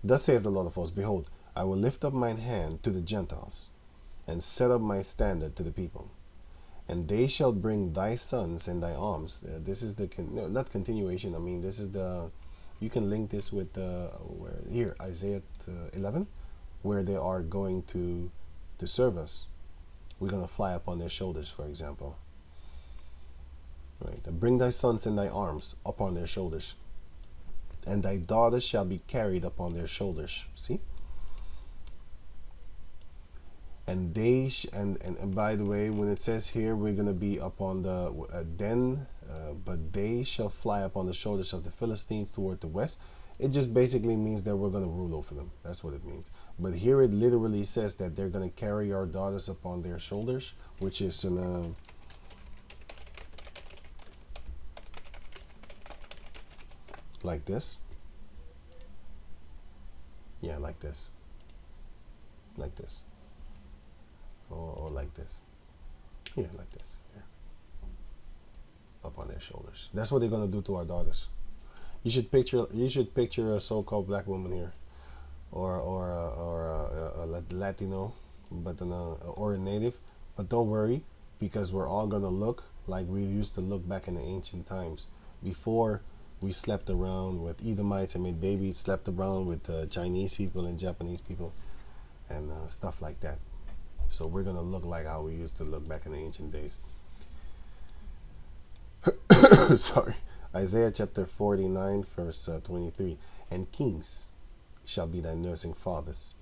Thus saith the Lord of hosts, behold, I will lift up mine hand to the Gentiles, and set up my standard to the people. And they shall bring thy sons in thy arms. This is the, no, not continuation, I mean, this is the, you can link this with, where, here, Isaiah 11, where they are going to serve us. We're going to fly upon their shoulders, for example. Right. Bring thy sons in thy arms upon their shoulders, and thy daughters shall be carried upon their shoulders. See? And they and by the way, when it says here we're gonna be upon the but they shall fly upon the shoulders of the Philistines toward the west. It just basically means that we're gonna rule over them. That's what it means. But here it literally says that they're gonna carry our daughters upon their shoulders, which is in like this. Yeah, like this. Like this. Or like this. Here, like this. Here. Up on their shoulders. That's what they're gonna do to our daughters. You should picture a so-called black woman here, or a Latino, but or a native. But don't worry, because we're all gonna look like we used to look back in the ancient times, before we slept around with Edomites and made babies, slept around with Chinese people and Japanese people, and stuff like that. So we're gonna look like how we used to look back in the ancient days. Sorry. Isaiah chapter 49, verse 23. And kings shall be thy nursing fathers,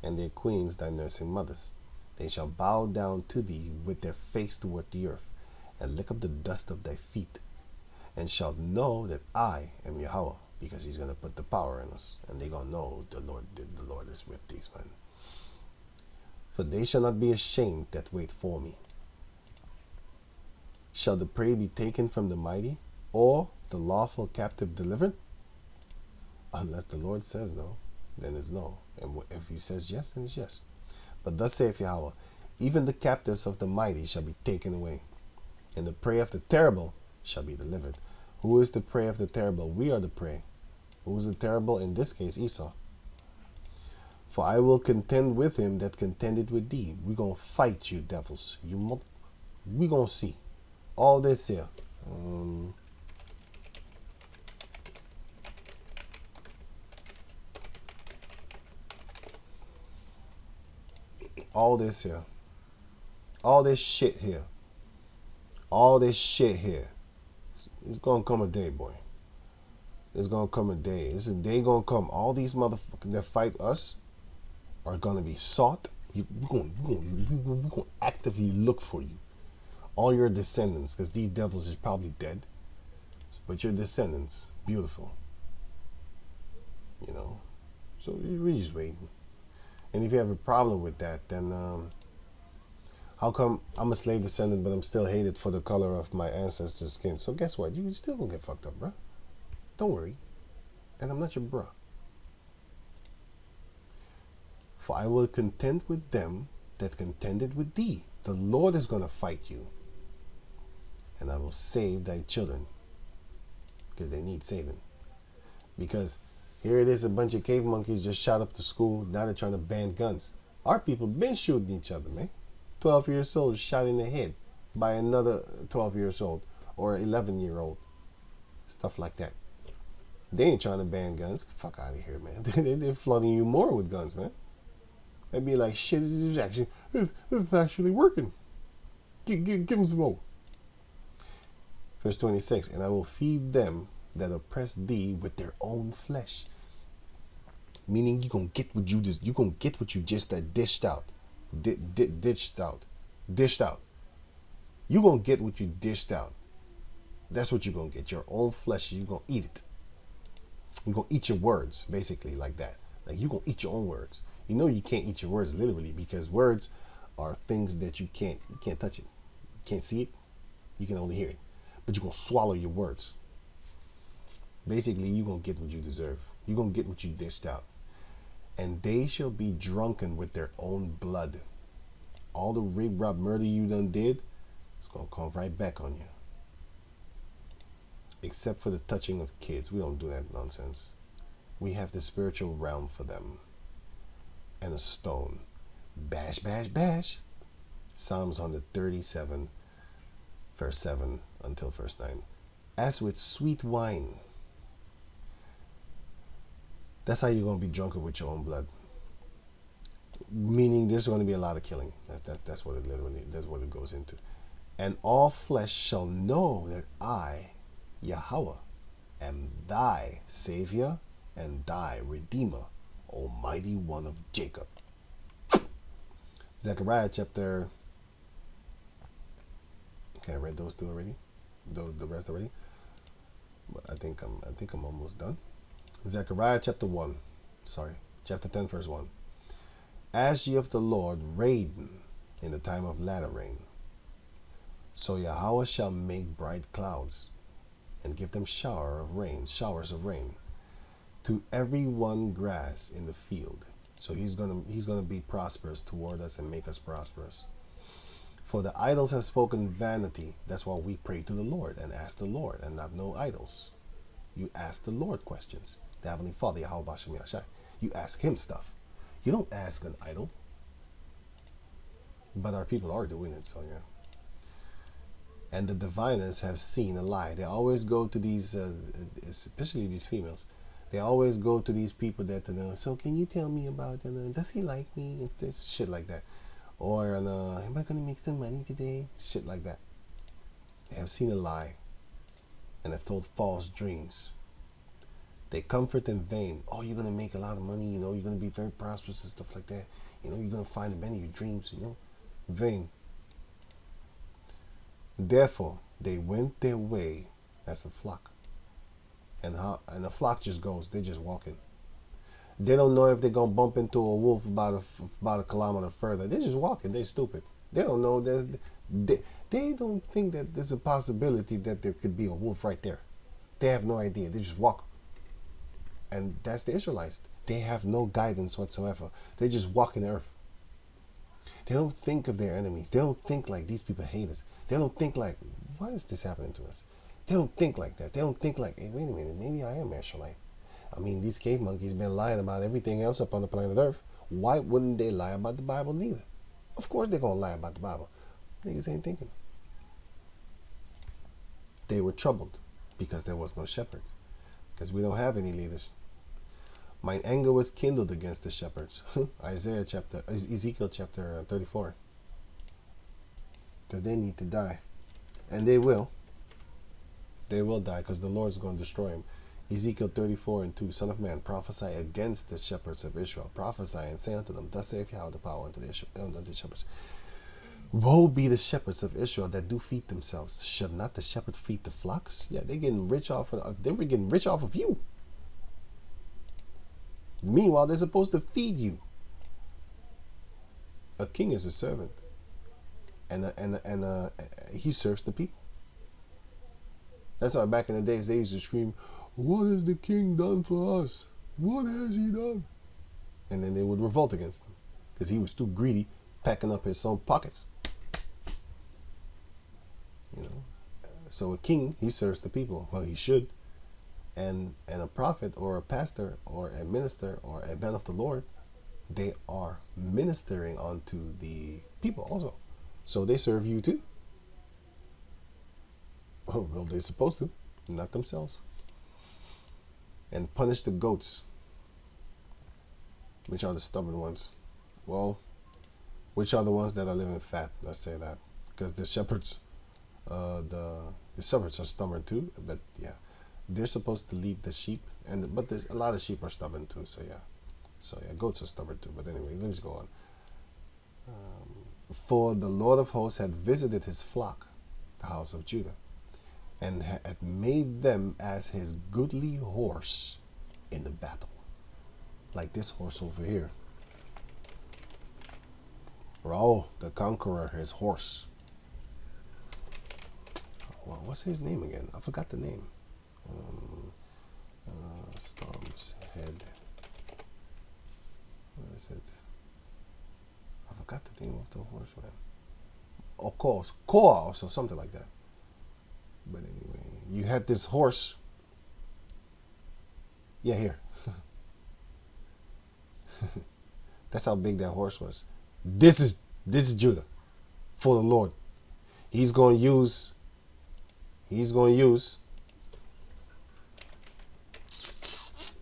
and their queens thy nursing mothers. They shall bow down to thee with their face toward the earth, and lick up the dust of thy feet, and shall know that I am Yahweh, because he's going to put the power in us, and they're going to know the Lord is with these men. For they shall not be ashamed that wait for me. Shall the prey be taken from the mighty, or the lawful captive delivered? Unless the Lord says no, then it's no. And if he says yes, then it's yes. But thus saith Yahweh, even the captives of the mighty shall be taken away, and the prey of the terrible shall be delivered. Who is the prey of the terrible? We are the prey. Who is the terrible? In this case, Esau. For I will contend with him that contended with thee. We're going to fight you, devils. We're going to see. All this here. All this here. All this shit here. All this shit here. It's going to come a day, boy. It's going to come a day. It's a day going to come. All these motherfuckers that fight us are going to be sought. We're going to actively look for you. All your descendants, because these devils is probably dead. But your descendants, beautiful. You know. So we're just waiting. And if you have a problem with that, then how come I'm a slave descendant, but I'm still hated for the color of my ancestors' skin? So guess what? You still gonna get fucked up, bro. Don't worry. And I'm not your bro. For I will contend with them that contended with thee. The Lord is gonna fight you. And I will save thy children. Because they need saving. Because here it is, a bunch of cave monkeys just shot up the school. Now they're trying to ban guns. Our people been shooting each other, man. 12 years old shot in the head by another 12 years old or 11-year-old. Stuff like that. They ain't trying to ban guns. Fuck out of here, man. They're flooding you more with guns, man. They'd be like, shit, this is actually working. Give them some more. Verse 26, and I will feed them that oppress thee with their own flesh. Meaning you gonna get what you just dished out. Dished out. You gonna get what you dished out. That's what you're gonna get. Your own flesh. You gonna eat it. You gonna eat your words, basically, like that. Like you gonna eat your own words. You know you can't eat your words literally, because words are things that you can't touch it. You can't see it. You can only hear it. But you're gonna swallow your words. Basically, you're gonna get what you deserve. You're gonna get what you dished out. And they shall be drunken with their own blood. All the rape, rob, murder you done did, it's gonna come right back on you. Except for the touching of kids. We don't do that nonsense. we have the spiritual realm for them and a stone. Bash, bash, bash. Psalms 137, verse 7 until verse 9. As with sweet wine. That's how you're going to be drunken with your own blood. Meaning there's going to be a lot of killing. That's what it literally, that's what it goes into. And all flesh shall know that I, Yahweh, am thy Savior and thy Redeemer, Almighty One of Jacob. Zechariah chapter. Okay, I read those two already. The rest already. But I think I'm almost done. Zechariah chapter 1. Sorry, chapter 10, verse 1. As ye of the Lord reign in the time of latter rain, so Yahweh shall make bright clouds, and give them showers of rain, to every one grass in the field. So he's gonna be prosperous toward us and make us prosperous. For the idols have spoken vanity. That's why we pray to the Lord and ask the Lord, and not no idols. You ask the Lord questions. The Heavenly Father, Yahweh Bashem Yashai. You ask him stuff. You don't ask an idol. But our people are doing it, so yeah. And the diviners have seen a lie. They always go to these, especially these females. They always go to these people that, so can you tell me about, does he like me? And shit like that. Or, am I going to make some money today? Shit like that. They have seen a lie and have told false dreams. They comfort in vain. Oh, you're going to make a lot of money, you're going to be very prosperous and stuff like that. You're going to find the man of your dreams, Vain. Therefore, they went their way as a flock. And the flock just goes. They're just walking. They don't know if they're going to bump into a wolf about a kilometer further. They're just walking. They're stupid. They don't know. They don't think that there's a possibility that there could be a wolf right there. They have no idea. They just walk. And that's the Israelites. They have no guidance whatsoever. They just walk in the earth. They don't think of their enemies. They don't think like these people hate us. They don't think like, why is this happening to us? They don't think like that. They don't think like, hey, wait a minute, maybe I am Israelite. I mean, these cave monkeys been lying about everything else up on the planet Earth. Why wouldn't they lie about the Bible neither? Of course they're going to lie about the Bible. Niggas ain't thinking. They were troubled because there was no shepherds. Because we don't have any leaders. Mine anger was kindled against the shepherds. Ezekiel chapter 34. Because they need to die. And they will. They will die because the Lord's going to destroy them. Ezekiel 34 and 2. Son of man, prophesy against the shepherds of Israel. Prophesy and say unto them, thus saith Yahweh the power unto the shepherds. Woe be the shepherds of Israel that do feed themselves. Should not the shepherd feed the flocks? Yeah, they're getting rich off of you. Meanwhile, they're supposed to feed you. A king is a servant, and he serves the people. That's why back in the days they used to scream, "What has the king done for us? What has he done?" And then they would revolt against him because he was too greedy, packing up his own pockets. So a king, he serves the people. Well, he should. And a prophet or a pastor or a minister or a man of the Lord, they are ministering unto the people also. So they serve you too. Oh, well, they're supposed to, not themselves. And punish the goats, which are the stubborn ones. Well, which are the ones that are living fat, let's say that. Because the shepherds, the shepherds are stubborn too, but yeah. They're supposed to lead the sheep, but a lot of sheep are stubborn too. So yeah, goats are stubborn too. But anyway, let me just go on. For the Lord of hosts had visited his flock, the house of Judah, and had made them as his goodly horse in the battle, like this horse over here. Raoh, the conqueror, his horse. Well, what's his name again? I forgot the name. Storm's head. Where is it? I forgot the name of the horseman. Of course, Caucus or something like that. But anyway, you had this horse. Yeah, here. That's how big that horse was. This is Judah for the Lord. He's going to use.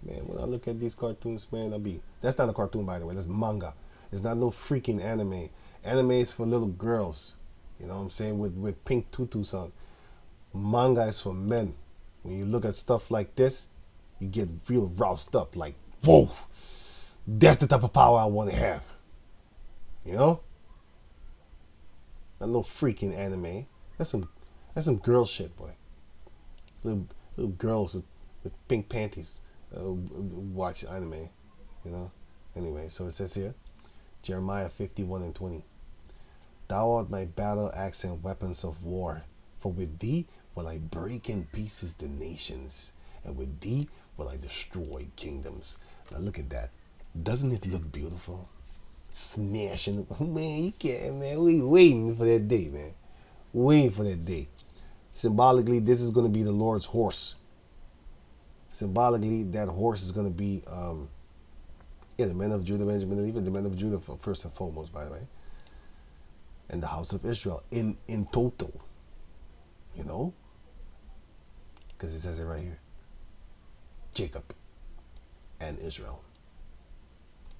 Man, when I look at these cartoons, man, that's not a cartoon, by the way. That's manga. It's not no freaking anime. Anime is for little girls. You know what I'm saying? With pink tutus on. Manga is for men. When you look at stuff like this, you get real roused up. Like, whoa, that's the type of power I want to have. You know? Not no freaking anime. That's some girl shit, boy. Little girls with pink panties watch anime. You know? Anyway, so it says here, Jeremiah 51:20. Thou art my battle axe and weapons of war, for with thee will I break in pieces the nations, and with thee will I destroy kingdoms. Now look at that. Doesn't it look beautiful? Smashing. Man, you can't, man. We waiting for that day, man. Waiting for that day. Symbolically, this is going to be the Lord's horse. Symbolically, that horse is going to be, the men of Judah, Benjamin, and even the men of Judah first and foremost, by the way. And the house of Israel in total. You know? Because it says it right here. Jacob and Israel,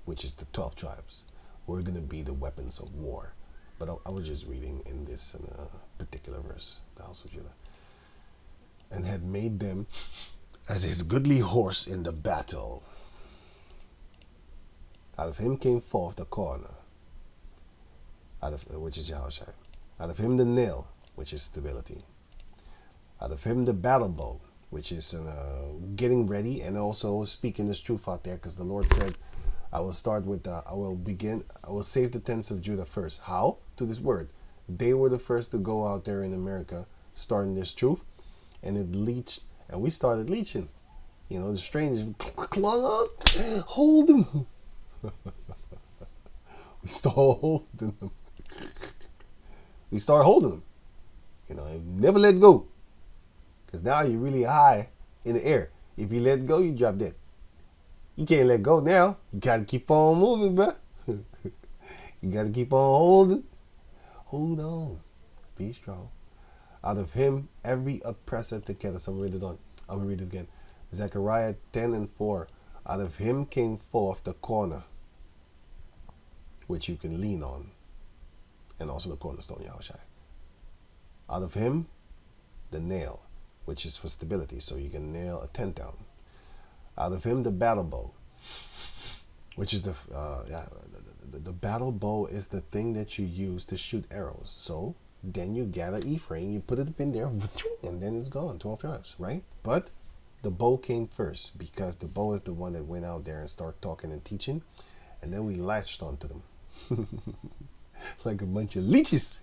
which is the 12 tribes. We're going to be the weapons of war. But I was just reading in this particular verse, the house of Judah. And had made them as his goodly horse in the battle. Out of him came forth the corner, which is Yahushua. Out of him the nail, which is stability. Out of him the battle bow, which is getting ready and also speaking this truth out there, because the Lord said, I will save the tents of Judah first. How? To this word. They were the first to go out there in America, starting this truth, and it leached, and we started leeching. You know, the strangers clung on, hold them. We start holding them. You know, and never let go. Because now you're really high in the air. If you let go, you drop dead. You can't let go now. You got to keep on moving, bro. You got to keep on holding. Hold on. Be strong. Out of him, every oppressor together. So I'm going to read it again. Zechariah 10:4. Out of him came forth the corner, which you can lean on. And also the cornerstone, Yahushua. Out of him, the nail, which is for stability, so you can nail a tent down. Out of him, the battle bow, which is the battle bow is the thing that you use to shoot arrows. So then you gather Ephraim, you put it up in there, and then it's gone, 12 tribes, right? But the bow came first, because the bow is the one that went out there and started talking and teaching, and then we latched onto them. Like a bunch of leeches.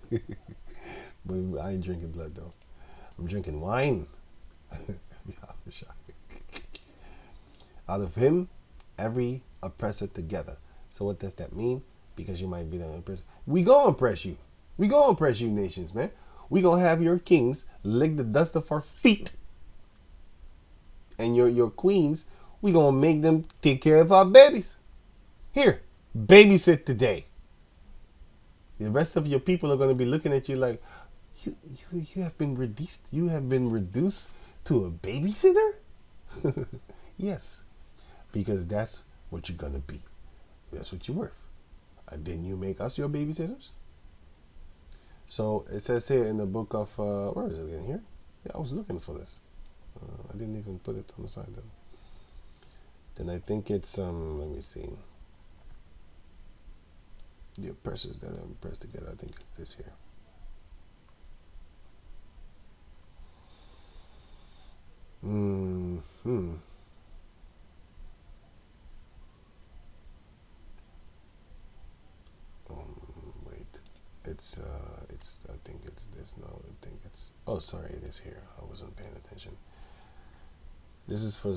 But I ain't drinking blood, though. I'm drinking wine. Out of him, every oppressor together. So what does that mean? Because you might be the oppressor. We gonna oppress you. We gonna oppress you, nations, man. We gonna have your kings lick the dust of our feet. And your queens, we gonna make them take care of our babies. Here, babysit today. The rest of your people are gonna be looking at you like, you have been reduced. You have been reduced to a babysitter. Yes, because that's what you're gonna be. That's what you're worth. Didn't you make us your babysitters? So it says here in the book of where is it again? Here? Yeah, I was looking for this. I didn't even put it on the side then. Then I think it's let me see. The oppressors that are pressed together. I think it's this here. Wait. It's I think it's this. No, I think it's. Oh, sorry, it is here. I wasn't paying attention. This is for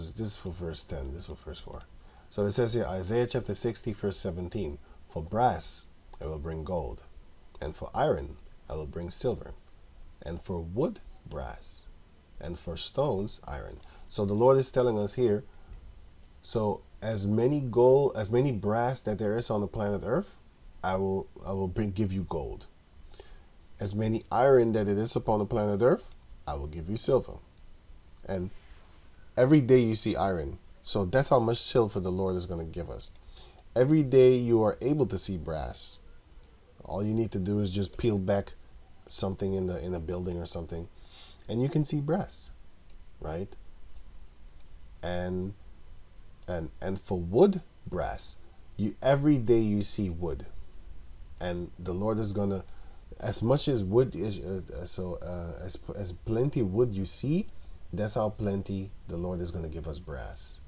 verse 10. This is for verse 4. So it says here, Isaiah chapter 60, verse 17. For brass I will bring gold, and for iron I will bring silver, and for wood brass, and for stones iron. So the Lord is telling us here. So as many gold, as many brass that there is on the planet Earth, give you gold. As many iron that it is upon the planet Earth, I will give you silver. And every day you see iron. So that's how much silver the Lord is going to give us. Every day you are able to see brass. All you need to do is just peel back something in a building or something, and you can see brass, right? And for wood, brass, every day you see wood, and the Lord is gonna, as much as wood is as plenty wood you see, that's how plenty the Lord is gonna give us brass.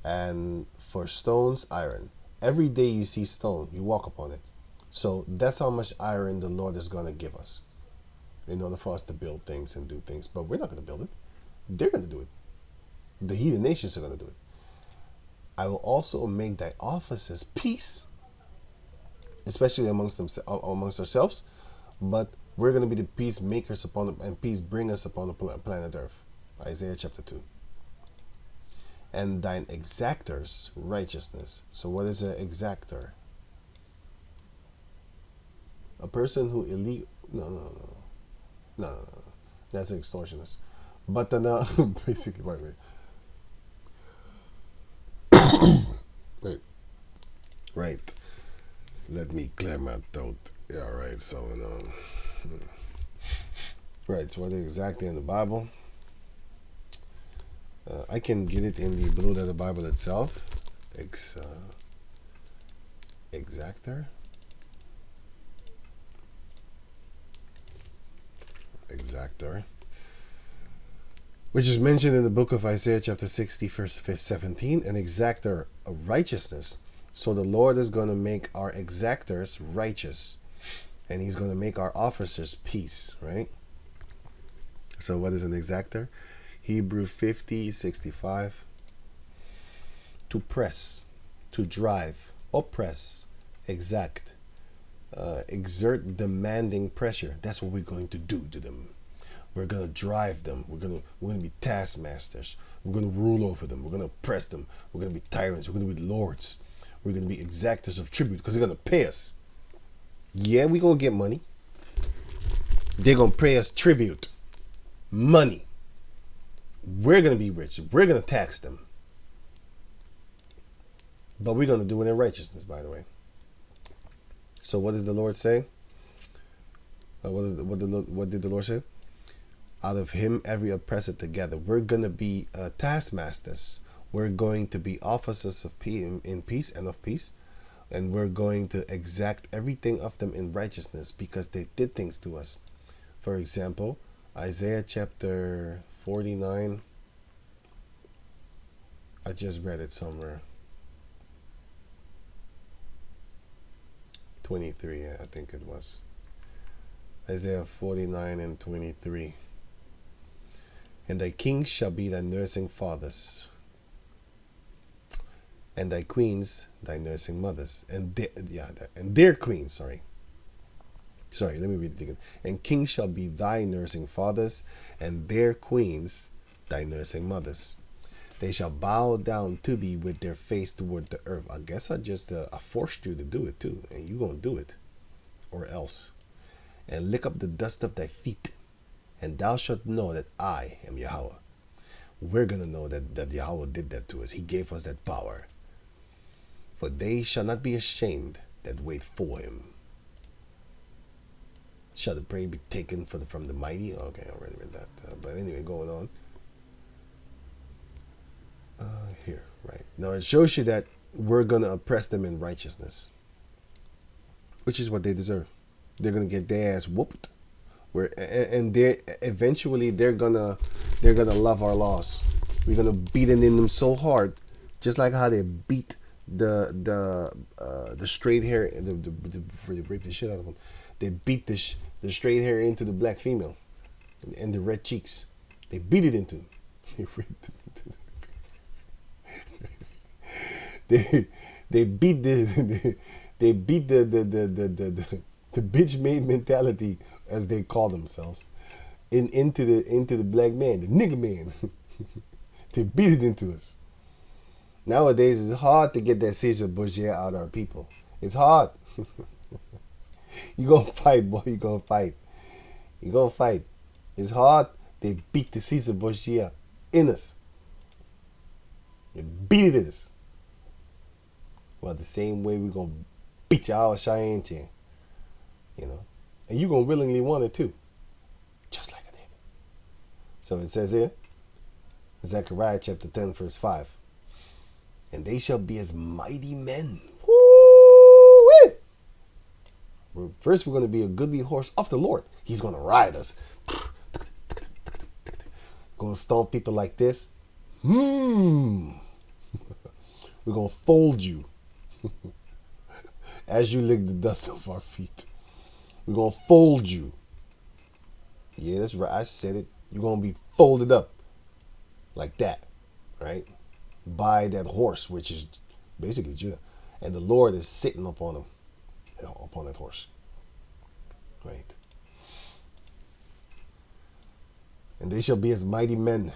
And for stones, iron. Every day you see stone, you walk upon it. So that's how much iron the Lord is going to give us in order for us to build things and do things. But we're not going to build it. They're going to do it. The heathen nations are going to do it. I will also make thy offices peace, especially amongst ourselves. But we're going to be the peacemakers and peace bringers upon the planet Earth. Isaiah chapter 2. And thine exactors righteousness. So what is an exactor? A person who no. That's an extortionist. But basically, right. Let me clear my throat. Yeah, right. So right. So what is exactly in the Bible? I can get it in the Blue Letter Bible itself. Exactor. Which is mentioned in the book of Isaiah chapter 60 verse 17. An exactor of righteousness. So the Lord is going to make our exactors righteous. And he's going to make our officers peace, right? So what is an exactor? Hebrew 50:65. To press, to drive, oppress, exact, exert demanding pressure. That's what we're going to do to them. We're going to drive them. We're going to be taskmasters. We're going to rule over them. We're going to oppress them. We're going to be tyrants. We're going to be lords. We're going to be exactors of tribute because they're going to pay us. Yeah, we're going to get money. They're going to pay us tribute. Money. We're going to be rich. We're going to tax them. But we're going to do it in righteousness, by the way. So what does the Lord say? What did the Lord say? Out of him every oppressor together. We're going to be taskmasters. We're going to be officers of peace, in peace and of peace. And we're going to exact everything of them in righteousness because they did things to us. For example, Isaiah chapter 49. I just read it somewhere. 23, I think it was. Isaiah 49 and 23. And thy kings shall be thy nursing fathers, and thy queens thy nursing mothers, and their queens. Sorry, let me read it again. And kings shall be thy nursing fathers, and their queens thy nursing mothers. They shall bow down to thee with their face toward the earth. I guess I forced you to do it too, and you gonna do it, or else. And lick up the dust of thy feet, and thou shalt know that I am Yahweh. We're gonna know that Yahweh did that to us. He gave us that power. For they shall not be ashamed that wait for him. Shall the prey be taken from the mighty? Okay, I already read that. But anyway, going on. Here, right. Now it shows you that we're going to oppress them in righteousness, which is what they deserve. They're going to get their ass whooped. And they're gonna love our laws. We're gonna beat it in them so hard, just like how they beat the straight hair, before they break the shit out of them. They beat the straight hair into the black female, and the red cheeks. They beat it into them. They beat the bitch made mentality, as they call themselves, into the black man, the nigga man. They beat it into us. Nowadays, it's hard to get that Caesar Borgia out of our people. It's hard. You gonna fight, boy. You gonna fight. You gonna fight. It's hard. They beat the Caesar Borgia in us. They beat it in us. Well, the same way we gonna beat your Cheyenne chin. You know. And you gonna willingly want it too. Just like a nigga. So it says here, Zechariah chapter 10, verse 5. And they shall be as mighty men. Woo-wee! First, we're going to be a goodly horse of the Lord. He's going to ride us. Going to stomp people like this. We're going to fold you as you lick the dust off our feet. We're going to fold you. Yeah, that's right. I said it. You're going to be folded up like that, right? By that horse, which is basically Judah. And the Lord is sitting upon him, upon that horse. Right? And they shall be as mighty men,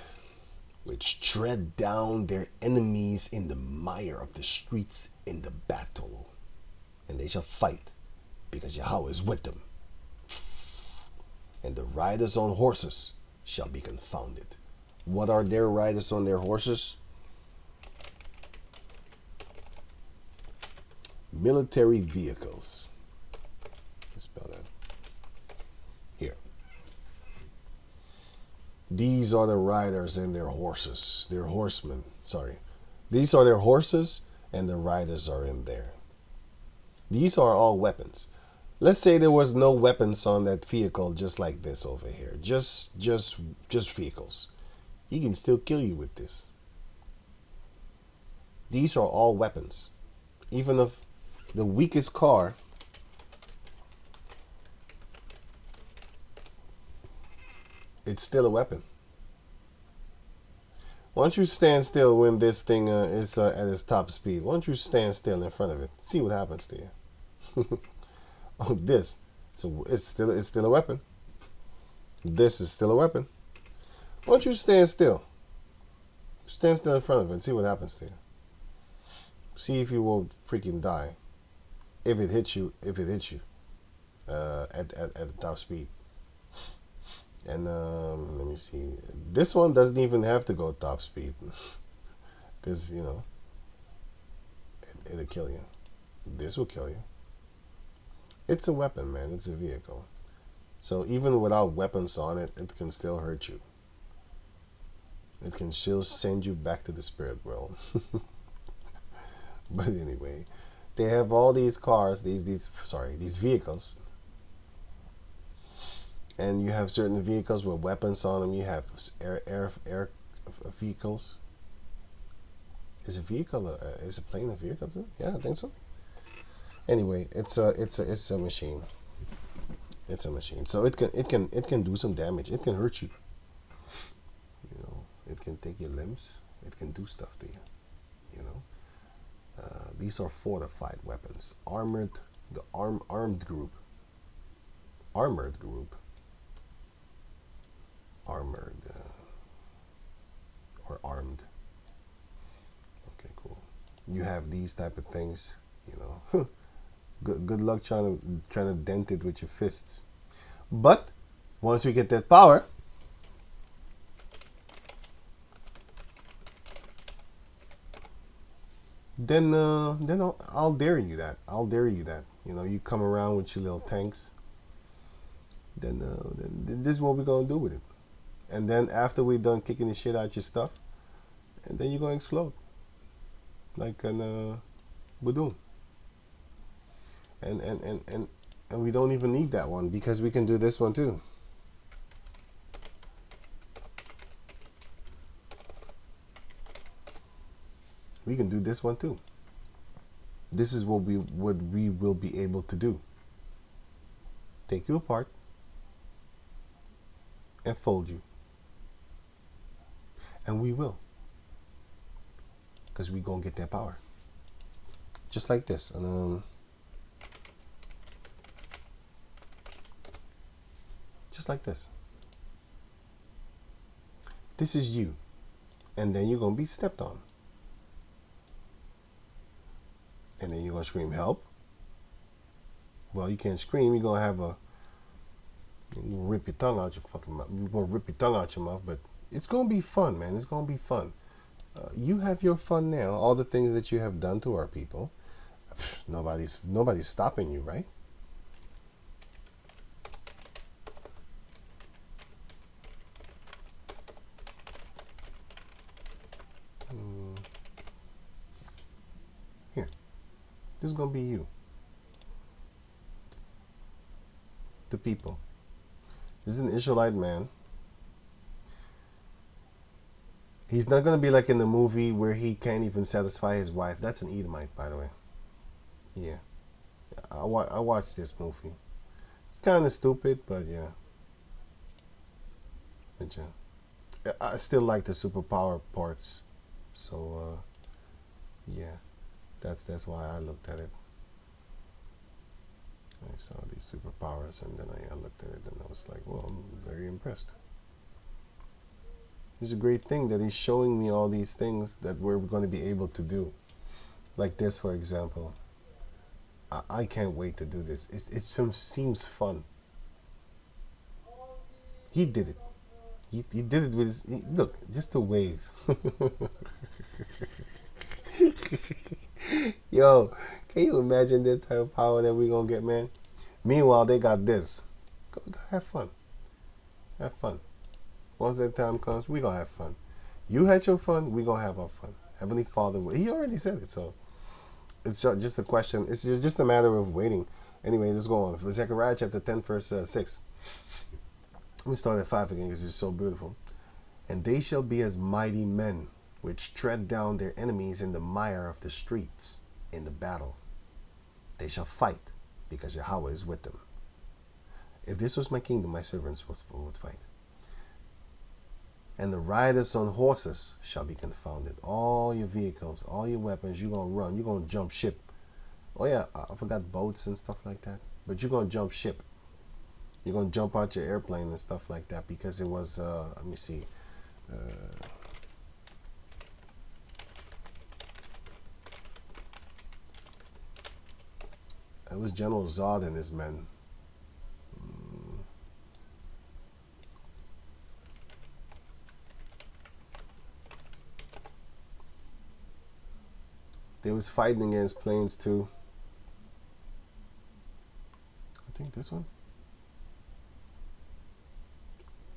which tread down their enemies in the mire of the streets in the battle. And they shall fight, because Yahweh is with them. And the riders on horses shall be confounded. What are their riders on their horses? Military vehicles. Let's spell that. Here. These are the riders and their horses. Their horsemen. Sorry. These are their horses and the riders are in there. These are all weapons. Let's say there was no weapons on that vehicle just like this over here. Just vehicles. He can still kill you with this. These are all weapons. Even if the weakest car it's still a weapon. Why don't you stand still when this thing is at its top speed? Why don't you stand still in front of it? See what happens to you. Oh, this. So it's still a weapon. This is still a weapon. Why don't you stand still? Stand still in front of it and see what happens to you. See if you won't freaking die. If it hits you at the top speed. And let me see. This one doesn't even have to go top speed. Because, you know, it'll kill you. This will kill you. It's a weapon, man. It's a vehicle. So even without weapons on it, it can still hurt you. It can still send you back to the spirit world. But anyway, they have all these cars, these vehicles. And you have certain vehicles with weapons on them. You have air vehicles. Is a plane a vehicle too? Yeah, I think so. Anyway, it's a machine. It's a machine. So it can do some damage. It can hurt you. You know, it can take your limbs. It can do stuff to you. You know. These are fortified weapons. Armored group. Armored. Or armed. Okay, cool. You have these type of things, you know. Good luck trying to dent it with your fists. But once we get that power, then I'll dare you that. You know, you come around with your little tanks. Then this is what we're gonna do with it. And then after we're done kicking the shit out your stuff, and then you're gonna explode like an Badoon. And we don't even need that one because we can do this one too. We can do this one too. This is what we will be able to do. Take you apart and fold you. And we will. Because we're going to get that power. Just like this. Just like this. This is you. And then you're going to be stepped on. And then you're gonna scream help. Well, you can't scream. You're gonna have you're gonna rip your tongue out your fucking mouth. You're gonna rip your tongue out your mouth, but it's gonna be fun, man. It's gonna be fun. You have your fun now. All the things that you have done to our people. Nobody's stopping you, right? Here, this is gonna be you, the people. This is an Israelite man. He's not gonna be like in the movie where he can't even satisfy his wife. That's an Edomite, by the way. Yeah, I watched this movie. It's kind of stupid, but yeah. But yeah, I still like the superpower parts. So yeah, that's why I looked at it. I saw these superpowers, and then I looked at it, and I was like, well, I'm very impressed. It's a great thing that he's showing me all these things that we're going to be able to do. Like this, for example. I can't wait to do this. It seems fun. He did it. He did it with his... look, just a wave. Yo, can you imagine that type of power that we're going to get, man? Meanwhile, they got this. Go have fun. Have fun. Once that time comes, we're going to have fun. You had your fun, we're going to have our fun. Heavenly Father, he already said it, so it's just a question. It's just a matter of waiting. Anyway, let's go on. For Zechariah chapter 10, verse 6. Let me start at 5 again because it's so beautiful. And they shall be as mighty men, which tread down their enemies in the mire of the streets in the battle. They shall fight, because Yahweh is with them. If this was my kingdom, my servants would fight. And the riders on horses shall be confounded. All your vehicles, all your weapons, you're going to run. You're going to jump ship. Oh yeah, I forgot boats and stuff like that. But you're going to jump ship. You're going to jump out your airplane and stuff like that. Because it was, let me see. It was General Zod and his men. They was fighting against planes too. I think this one.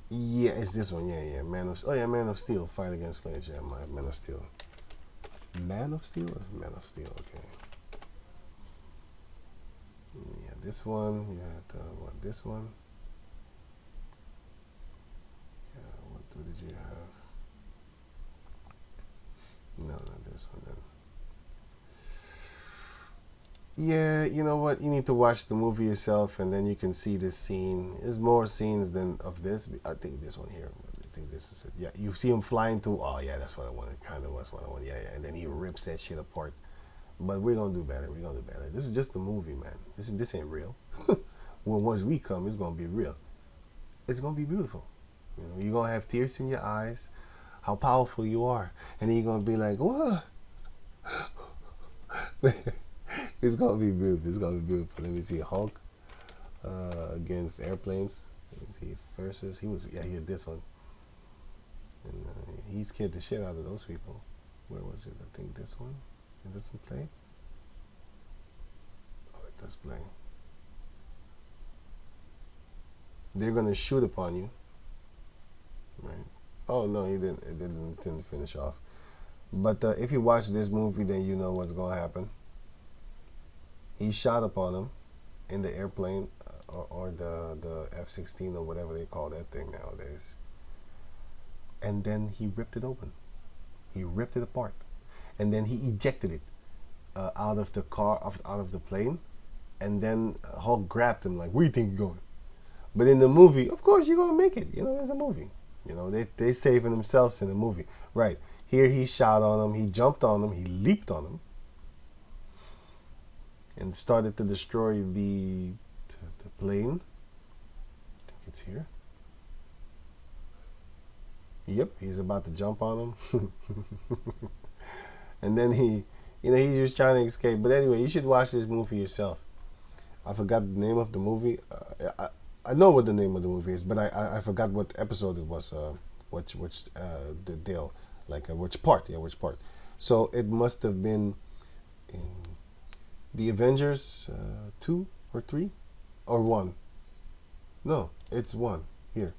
Yeah, it's this one. Yeah. Man of Steel. Fight against planes. Yeah, Man of Steel. Man of Steel or Man of Steel? Okay. Yeah, this one. You had what? This one. Yeah. What did you have? No, not this one then. Yeah, you know what? You need to watch the movie yourself, and then you can see this scene. There's more scenes than of this. I think this one here. I think this is it. Yeah, you see him flying through. Oh yeah, that's what I wanted. Kind of was what I wanted. Yeah. And then he rips that shit apart. But we're gonna do better. We're gonna do better. This is just a movie, man. This ain't real. When once we come, it's gonna be real. It's gonna be beautiful. You know, you're gonna have tears in your eyes. How powerful you are, and then you're gonna be like, what? It's gonna be beautiful. It's gonna be beautiful. Let me see. Hulk against airplanes. Let me see. Versus he had this one, and he scared the shit out of those people. Where was it? I think this one. It doesn't play. Oh, it does play. They're gonna shoot upon you, right? Oh no, he didn't. It didn't finish off. But if you watch this movie, then you know what's gonna happen. He shot upon him in the airplane or the F-16 or whatever they call that thing nowadays. And then he ripped it open. He ripped it apart. And then he ejected it out of the car, out of the plane. And then Hulk grabbed him like, where do you think you're going? But in the movie, of course, you're going to make it. You know, it's a movie. You know, they saving themselves in the movie. Right. Here he shot on him. He jumped on him. He leaped on him. And started to destroy the plane. I think it's here. Yep, he's about to jump on him. And then he He was trying to escape. But anyway, you should watch this movie yourself. I forgot the name of the movie. I know what the name of the movie is, but I forgot what episode it was. Which the deal, like which part? Yeah, which part? So it must have been in the Avengers 2 or 3 or 1. No, it's 1 here.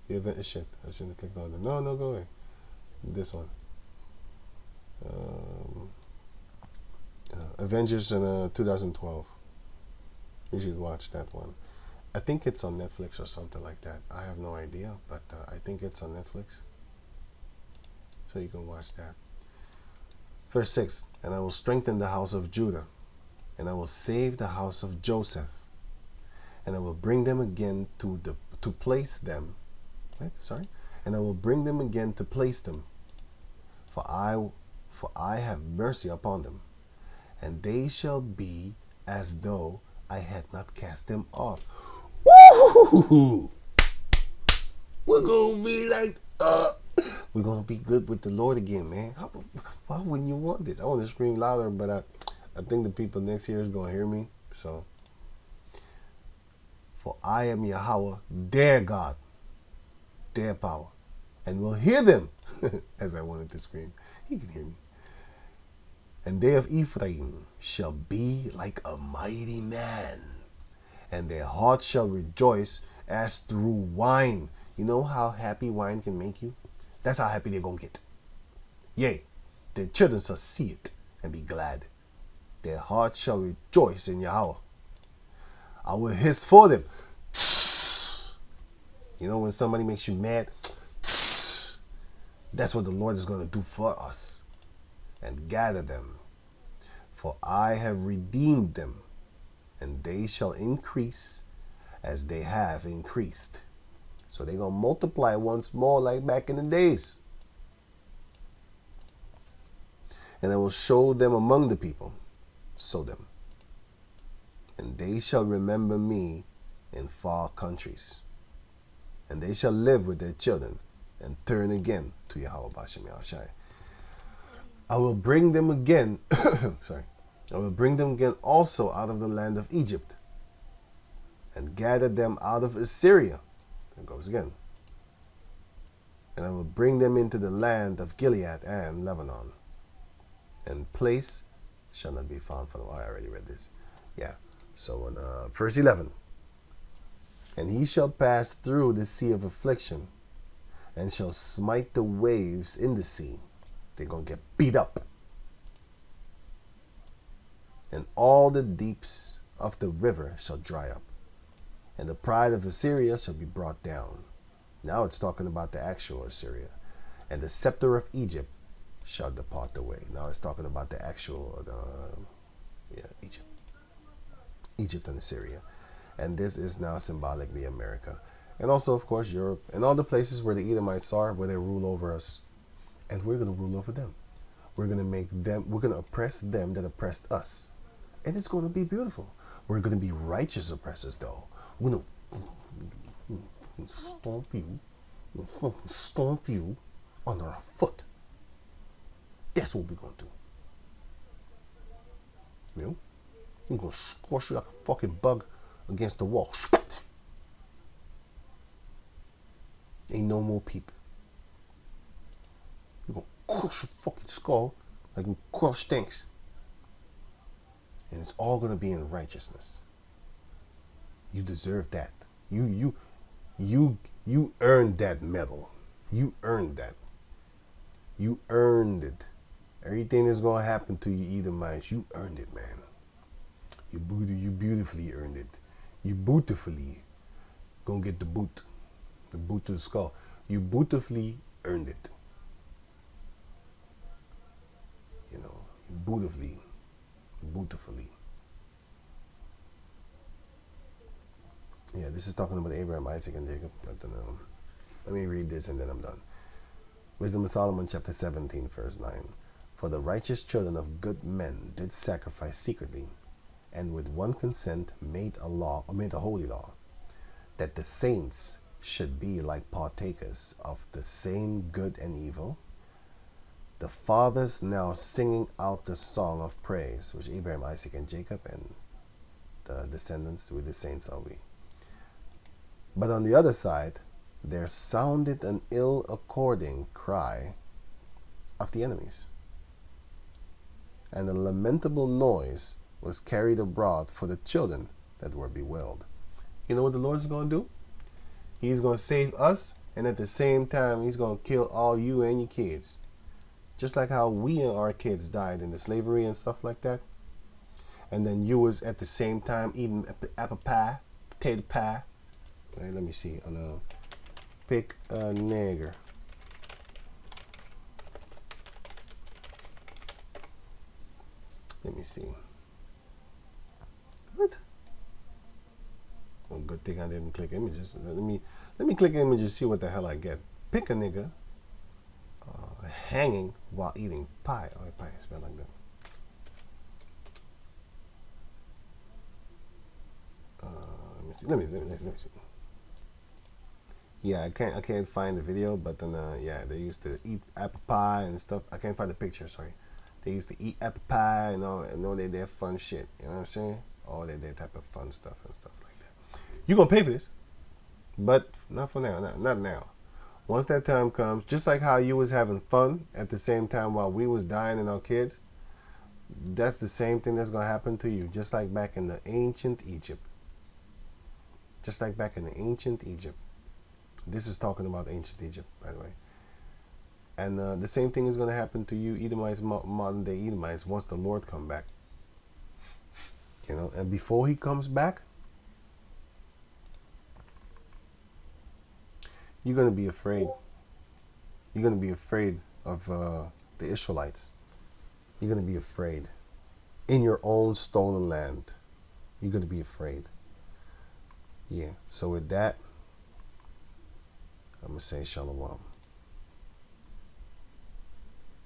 The event shit. I shouldn't have clicked on it. No, go away. This one. Avengers in 2012. You should watch that one. I think it's on Netflix or something like that. I have no idea, but I think it's on Netflix. So you can watch that. Verse 6. And I will strengthen the house of Judah, and I will save the house of Joseph, and I will bring them again to place them. Right? Sorry. And I will bring them again to place them. For I have mercy upon them, and they shall be as though I had not cast them off. Woo! We're gonna be like, we're gonna be good with the Lord again, man. Why wouldn't you want this? I want to scream louder, but I think the people next here is gonna hear me. So, for I am Yahweh, their God, their power, and will hear them. As I wanted to scream, he can hear me. And they of Ephraim shall be like a mighty man, and their heart shall rejoice as through wine. You know how happy wine can make you? That's how happy they're going to get. Yea, their children shall see it and be glad. Their heart shall rejoice in Yahweh. I will hiss for them. When somebody makes you mad, that's what the Lord is going to do for us. And gather them. For I have redeemed them, and they shall increase as they have increased. So they're going to multiply once more like back in the days. And I will show them among the people, sow them. And they shall remember me in far countries. And they shall live with their children and turn again to Yahweh Bashem Yahushai. I will bring them again, I will bring them again also out of the land of Egypt, and gather them out of Assyria. There goes again. And I will bring them into the land of Gilead and Lebanon, and place shall not be found for them. I already read this. Yeah. So in verse 11, and he shall pass through the sea of affliction, and shall smite the waves in the sea. They're going to get beat up. And all the deeps of the river shall dry up. And the pride of Assyria shall be brought down. Now it's talking about the actual Assyria. And the scepter of Egypt shall depart away. Now it's talking about the actual Egypt. Egypt and Assyria. And this is now symbolically America. And also, of course, Europe. And all the places where the Edomites are, where they rule over us. And we're going to rule over them. We're going to oppress them that oppressed us. And it's going to be beautiful. We're going to be righteous oppressors, though. We're going to stomp you under our foot. That's what we're going to do. We're going to squash you like a fucking bug against the wall. Ain't no more people. We're going to crush your fucking skull like we crush tanks. And it's all going to be in righteousness. You deserve that. You earned that medal. You earned that. You earned it. Everything that's going to happen to you, Edomites, you earned it, man. You beautifully earned it. You beautifully going to get the boot to the skull. You beautifully earned it. Beautifully. Yeah, this is talking about Abraham, Isaac, and Jacob. Let me read this and then I'm done. Wisdom of Solomon, chapter 17, verse 9. For the righteous children of good men did sacrifice secretly, and with one consent made a holy law, that the saints should be like partakers of the same good and evil, The fathers now singing out the song of praise, which Abraham, Isaac, and Jacob, and the descendants with the saints are we. But on the other side, there sounded an ill-according cry of the enemies, and a lamentable noise was carried abroad for the children that were bewailed. You know what the Lord's going to do? He's going to save us, and at the same time, he's going to kill all you and your kids. Just like how we and our kids died in the slavery and stuff like that. And then you was at the same time eating apple pie, potato pie. Right, let me see. Pick a nigger. Let me see. What? Oh, good thing I didn't click images. Let me click images, see what the hell I get. Pick a nigga hanging while eating pie. Oh, pie smell like that. Let me see. Let me see. Yeah, I can't find the video, but then yeah, they used to eat apple pie and stuff. I can't find the picture. Sorry. They used to eat apple pie and all they did fun shit. You know what I'm saying? All they did type of fun stuff and stuff like that. You gonna pay for this, but not for now. Not now. Once that time comes, just like how you was having fun at the same time while we was dying and our kids, that's the same thing that's gonna happen to you. Just like back in the ancient Egypt. Just like back in the ancient Egypt. This is talking about ancient Egypt, by the way. And the same thing is going to happen to you, Edomites, modern day Edomites, once the Lord come back. You know, and before he comes back, you're going to be afraid. You're going to be afraid of the Israelites. You're going to be afraid. In your own stolen land, you're going to be afraid. Yeah, so with that, I'm going to say shalom.